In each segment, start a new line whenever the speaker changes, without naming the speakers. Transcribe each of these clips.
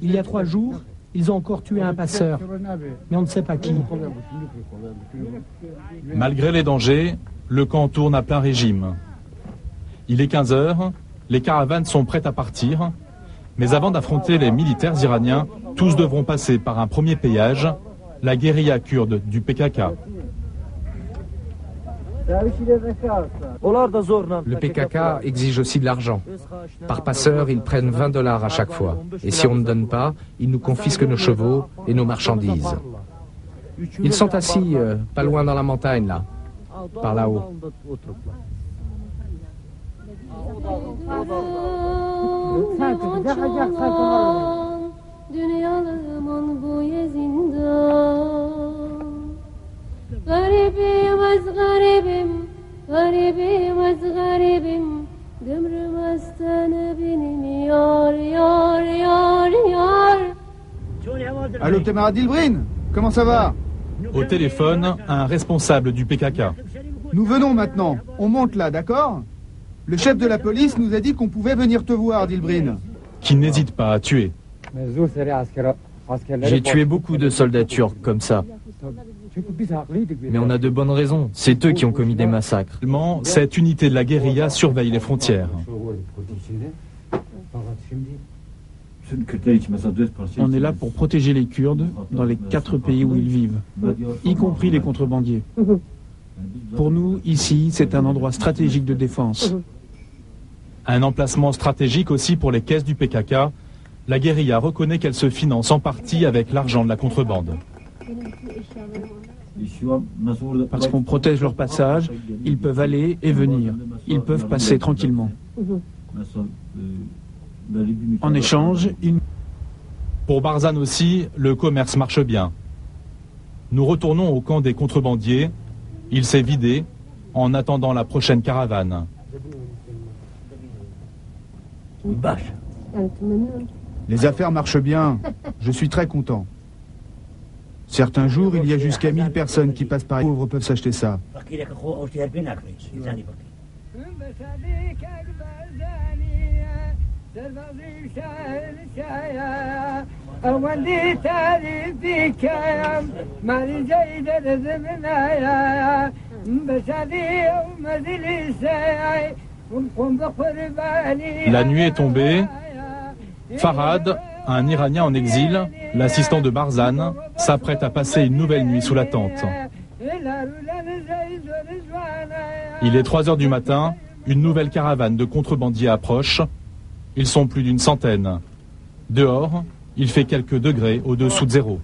Il y a 3 jours, ils ont encore tué un passeur, mais on ne sait pas qui.
Malgré les dangers, le camp tourne à plein régime. Il est 15 heures, les caravanes sont prêtes à partir, mais avant d'affronter les militaires iraniens, tous devront passer par un premier péage, la guérilla kurde du PKK.
Le PKK exige aussi de l'argent. Par passeur, ils prennent $20 à chaque fois. Et si on ne donne pas, ils nous confisquent nos chevaux et nos marchandises. Ils sont assis pas loin dans la montagne, là. Par là-haut.
Garibim az garibim, garibim az garibim, gümrüm astana benim yar yar yar yar.
Allô, camarade Dilbrin, comment ça va?
Au téléphone, un responsable du PKK.
Nous venons maintenant, on monte là, d'accord? Le chef de la police nous a dit qu'on pouvait venir te voir, Dilbrin.
Qui n'hésite pas à tuer.
J'ai tué beaucoup de soldats turcs comme ça. Mais on a de bonnes raisons. C'est eux qui ont commis des massacres.
Cette unité de la guérilla surveille les frontières.
On est là pour protéger les Kurdes dans les 4 pays où ils vivent, y compris les contrebandiers. Pour nous, ici, c'est un endroit stratégique de défense.
Un emplacement stratégique aussi pour les caisses du PKK. La guérilla reconnaît qu'elle se finance en partie avec l'argent de la contrebande.
Parce qu'on protège leur passage, ils peuvent aller et venir. Ils peuvent passer tranquillement. En échange,
Pour Barzan aussi, le commerce marche bien. Nous retournons au camp des contrebandiers. Il s'est vidé en attendant la prochaine caravane.
Les affaires marchent bien, je suis très content. Certains jours, il y a jusqu'à 1000 personnes qui passent par les pauvres peuvent s'acheter ça.
La nuit est tombée. Farhad, un Iranien en exil, l'assistant de Barzan, s'apprête à passer une nouvelle nuit sous la tente. Il est 3 heures du matin, une nouvelle caravane de contrebandiers approche. Ils sont plus d'une centaine. Dehors, il fait quelques degrés au-dessous de zéro.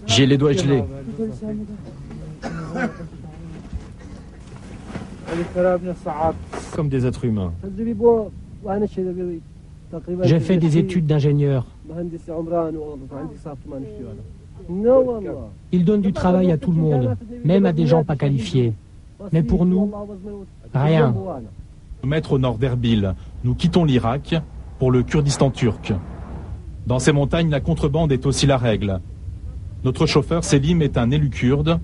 J'ai les doigts gelés.
comme des êtres humains.
J'ai fait des études d'ingénieur. Ils donnent du travail à tout le monde, même à des gens pas qualifiés. Mais pour nous, rien.
Mètres au nord d'Erbil, nous quittons l'Irak pour le Kurdistan turc. Dans ces montagnes, la contrebande est aussi la règle. Notre chauffeur Selim est un élu kurde.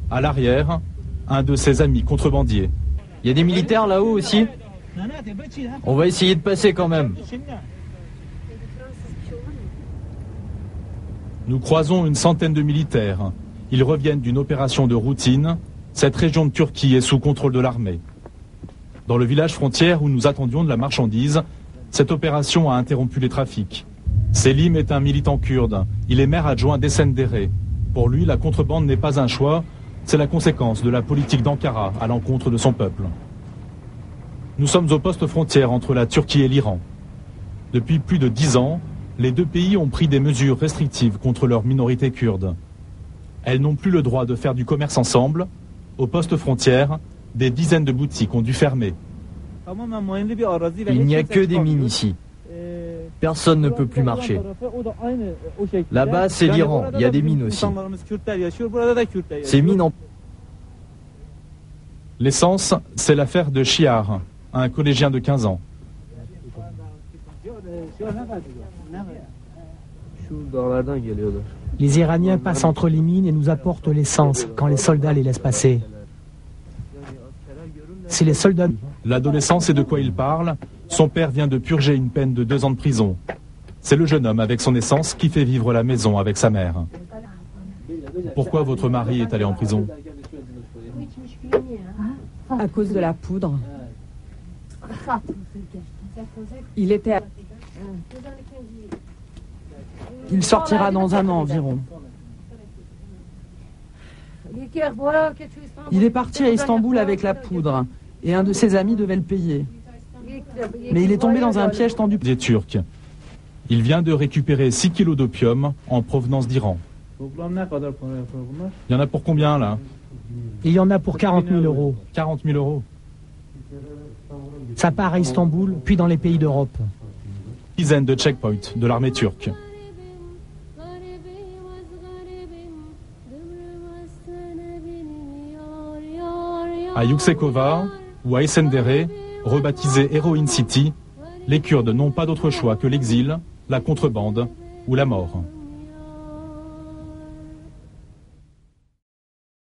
À l'arrière, un de ses amis contrebandiers.
Il y a des militaires là-haut aussi? On va essayer de passer quand même.
Nous croisons une centaine de militaires. Ils reviennent d'une opération de routine. Cette région de Turquie est sous contrôle de l'armée. Dans le village frontière où nous attendions de la marchandise, cette opération a interrompu les trafics. Selim est un militant kurde. Il est maire adjoint d'Esendere. Pour lui, la contrebande n'est pas un choix, c'est la conséquence de la politique d'Ankara à l'encontre de son peuple. Nous sommes au poste frontière entre la Turquie et l'Iran. Depuis plus de 10 ans, les deux pays ont pris des mesures restrictives contre leur minorité kurde. Elles n'ont plus le droit de faire du commerce ensemble. Au poste frontière, des dizaines de boutiques ont dû fermer.
Il n'y a que des mines ici. Personne ne peut plus marcher. Là-bas, c'est l'Iran. Il y a des mines aussi. Ces mines en...
L'essence, c'est l'affaire de Chiar, un collégien de 15 ans.
Les Iraniens passent entre les mines et nous apportent l'essence quand les soldats les laissent passer. Si les soldats...
L'adolescent sait de quoi il parle. Son père vient de purger une peine de 2 ans de prison. C'est le jeune homme avec son essence qui fait vivre la maison avec sa mère. Pourquoi votre mari est allé en prison?
À cause de la poudre. Il était... Il sortira dans 1 an environ. Il est parti à Istanbul avec la poudre et un de ses amis devait le payer. Mais il est tombé dans un piège tendu.
Des Turcs. Il vient de récupérer 6 kilos d'opium en provenance d'Iran. Il y en a pour combien là?
Il y en a pour 40 000 euros.
40 000 euros.
Ça part à Istanbul, puis dans les pays d'Europe.
Dizaine de checkpoints de l'armée turque. À Yüksekova ou à Esendere, rebaptisé Heroin City, les Kurdes n'ont pas d'autre choix que l'exil, la contrebande ou la mort.